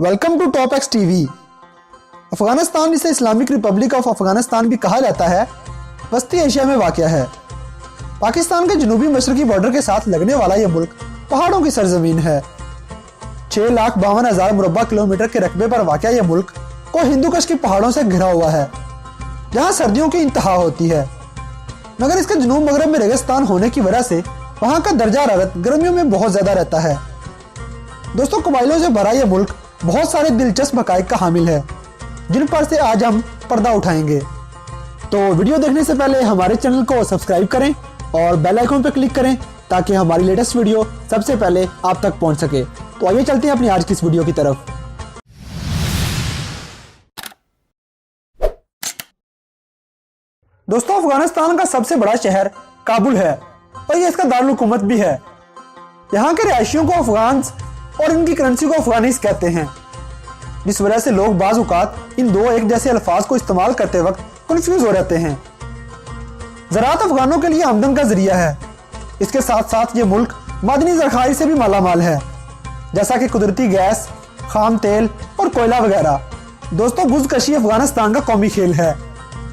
Welcome to top X TV. Afghanistan, जिसे Islamic Republic of Afghanistan भी कहा जाता है, वस्ती एशिया में वाक़या है। पाकिस्तान के जनूबी मशरकी बॉर्डर के साथ लगने वाला यह मुल्क पहाड़ों की सरजमीन है। 6,52,000 मुरब्बा किलोमीटर के रकबे पर वाक़या यह मुल्क को हिंदुकुश की पहाड़ों से घिरा हुआ है, जहाँ सर्दियों की इंतहा होती है। मगर इसके जनूब मगरब में रेगिस्तान होने की वजह से वहाँ का दर्जा हरारत गर्मियों में बहुत ज़्यादा रहता है। दोस्तों, कबाइलों से भरा यह मुल्क बहुत सारे दिलचस्प हक़ाइक़ का हामिल है, जिन पर से आज हम पर्दा उठाएंगे। तो वीडियो देखने से पहले हमारे चैनल को सब्सक्राइब करें और बेल आइकन पर क्लिक करें ताकि हमारी लेटेस्ट वीडियो सबसे पहले आप तक पहुंच सके। तो आइए चलते हैं अपनी आज की इस वीडियो की तरफ। दोस्तों, अफगानिस्तान का सबसे बड़ा शहर काबुल है और ये इसका दारुल हुकूमत भी है। यहाँ के रहायशियों को अफगान्स और इनकी करेंसी को अफगानीस कहते हैं, जिस वजह से लोग बाज़ औक़ात इन दो एक जैसे अल्फाज को इस्तेमाल करते वक्त कंफ्यूज हो रहते हैं। ज़राअत अफगानों के लिए आमदन का जरिया है। इसके साथ साथ ये मुल्क मादनी ज़खायर से भी मालामाल है, जैसा कि कुदरती गैस, खाम तेल और कोयला वगैरह। दोस्तों, बुज़कशी अफगानिस्तान का कौमी खेल है,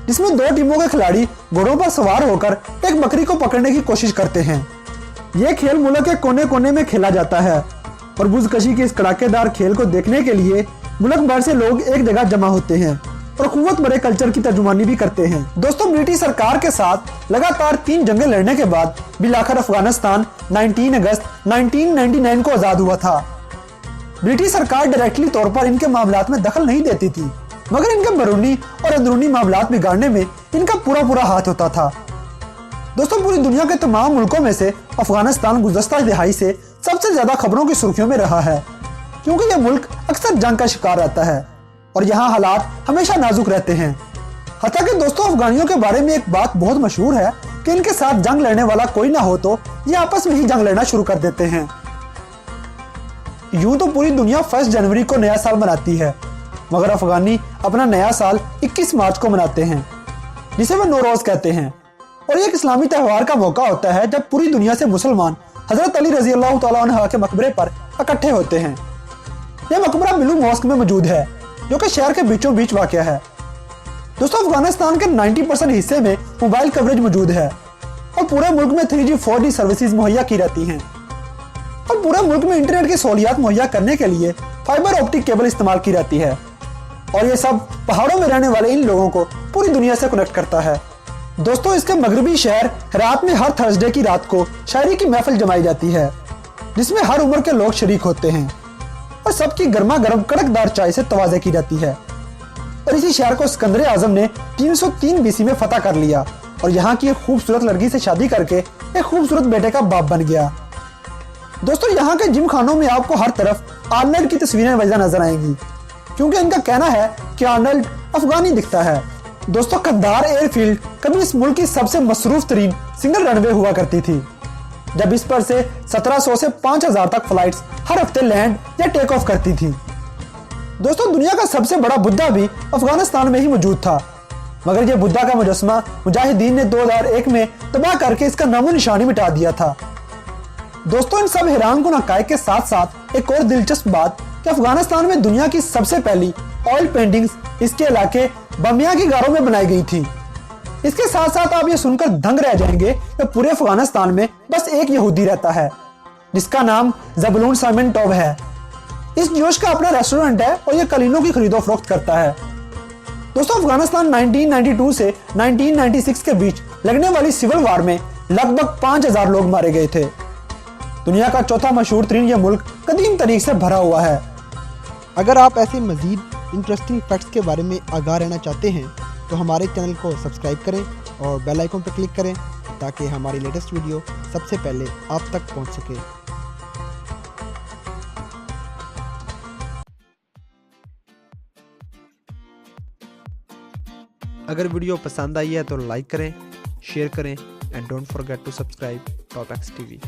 जिसमें दो टीमों के खिलाड़ी घोड़ों पर सवार होकर एक बकरी को पकड़ने की कोशिश करते हैं। यह खेल मुल्क के कोने कोने में खेला जाता है और बुज़कशी के इस कड़ाकेदार खेल को देखने के लिए मुल्क भर से लोग एक जगह जमा होते हैं और कुव्वत भरे कल्चर की तर्जुमानी भी करते हैं। दोस्तों, ब्रिटिश सरकार के साथ लगातार 3 जंगें लड़ने के बाद बिलाखिर अफगानिस्तान 19 अगस्त 1999 को आज़ाद हुआ था। ब्रिटिश सरकार डायरेक्टली तौर पर इनके मामलात में दखल नहीं देती थी, मगर इनके बैरूनी और अंदरूनी मामलात बिगाड़ने में इनका पूरा हाथ होता था। दोस्तों, पूरी दुनिया के तमाम मुल्कों में से अफगानिस्तान गुज़श्ता दिहाई से सबसे ज्यादा खबरों की सुर्खियों में रहा है, क्योंकि यह मुल्क अक्सर जंग का शिकार रहता है और यहाँ हालात हमेशा नाजुक रहते हैं। हत्ता कि दोस्तों, अफगानियों के बारे में एक बात बहुत मशहूर है कि इनके साथ जंग लड़ने वाला कोई ना हो तो ये आपस में ही जंग लड़ना शुरू कर देते हैं। यूं तो पूरी दुनिया 1 जनवरी को नया साल मनाती है, मगर अफगानी अपना नया साल 21 मार्च को मनाते हैं, जिसे वे नौरोज कहते हैं। और एक इस्लामी त्यौहार का मौका होता है जब पूरी दुनिया से मुसलमान हजरत अली रजी अल्लाह तआला अन्हु के मकबरे पर इकट्ठे होते हैं। यह मकबरा मिलू मॉस्क में मौजूद है, जो कि शहर के बीचों बीच वाक़या है। दोस्तों, अफगानिस्तान के 90% हिस्से में मोबाइल कवरेज मौजूद है और पूरे मुल्क में 3G 4G सर्विसेज मुहैया की रहती हैं और पूरे मुल्क में इंटरनेट की सहूलियात मुहैया करने के लिए फाइबर ऑप्टिक केबल इस्तेमाल की जाती है और ये सब पहाड़ों में रहने वाले इन लोगों को पूरी दुनिया से कनेक्ट करता है। दोस्तों, इसके मगरबी शहर रात में हर थर्सडे की रात को शायरी की महफिल जमाई जाती है, जिसमें हर उम्र के लोग शरीक होते हैं और सबकी गर्मा गर्म कड़कदार चाय से तवाज़े की जाती है। और इसी शहर को सिकंदर आजम ने 303 BC में फतह कर लिया और यहाँ की एक खूबसूरत लड़की से शादी करके एक खूबसूरत बेटे का बाप बन गया। दोस्तों, यहाँ के जिम खानों में आपको हर तरफ आर्नल्ड की तस्वीरें वजह नजर आएंगी, क्योंकि इनका कहना है कि आर्नल्ड अफगानी दिखता है। दोस्तों, कंधार एयरफील्ड कभी इस मुल्क की सबसे मसरूफ तरीन सिंगल रनवे हुआ करती थी, जब इस पर से 1700 से 5000 तक फ्लाइट्स हर हफ्ते लैंड या टेक ऑफ करती थी। दोस्तों, दुनिया का सबसे बड़ा बुद्धा भी अफगानिस्तान में ही मौजूद था, मगर यह बुद्धा का मुजस्समा मुजाहिदीन ने 2001 में तबाह करके इसका नामो निशानी मिटा दिया था। दोस्तों, इन सब हैरान कुन हक़ाइक़ के साथ साथ एक और दिलचस्प बात कि अफगानिस्तान में दुनिया की सबसे पहली ऑयल पेंटिंग्स इसके इलाके बमिया की गारों में बनाई गई थी। इसके साथ साथ आप ये सुनकर दंग रह जाएंगे कि पूरे अफगानिस्तान में बस एक यहूदी रहता है, जिसका नाम ज़बूलून साइमनटोव है। इस जोश का अपना रेस्टोरेंट है और ये कलीनों की खरीदो फरोख्त करता है। दोस्तों, अफगानिस्तान 1992 से 1996 के बीच लगने वाली सिविल वार में लगभग 5000 लोग मारे गए थे। दुनिया का चौथा मशहूर तरीन यह मुल्क कदीम तरीक से भरा हुआ है। अगर आप ऐसे मज़ीद इंटरेस्टिंग फैक्ट्स के बारे में आगाह रहना चाहते हैं तो हमारे चैनल को सब्सक्राइब करें और बेल आइकन पर क्लिक करें ताकि हमारी लेटेस्ट वीडियो सबसे पहले आप तक पहुंच सके। अगर वीडियो पसंद आई है तो लाइक करें, शेयर करें and don't forget to subscribe top X TV.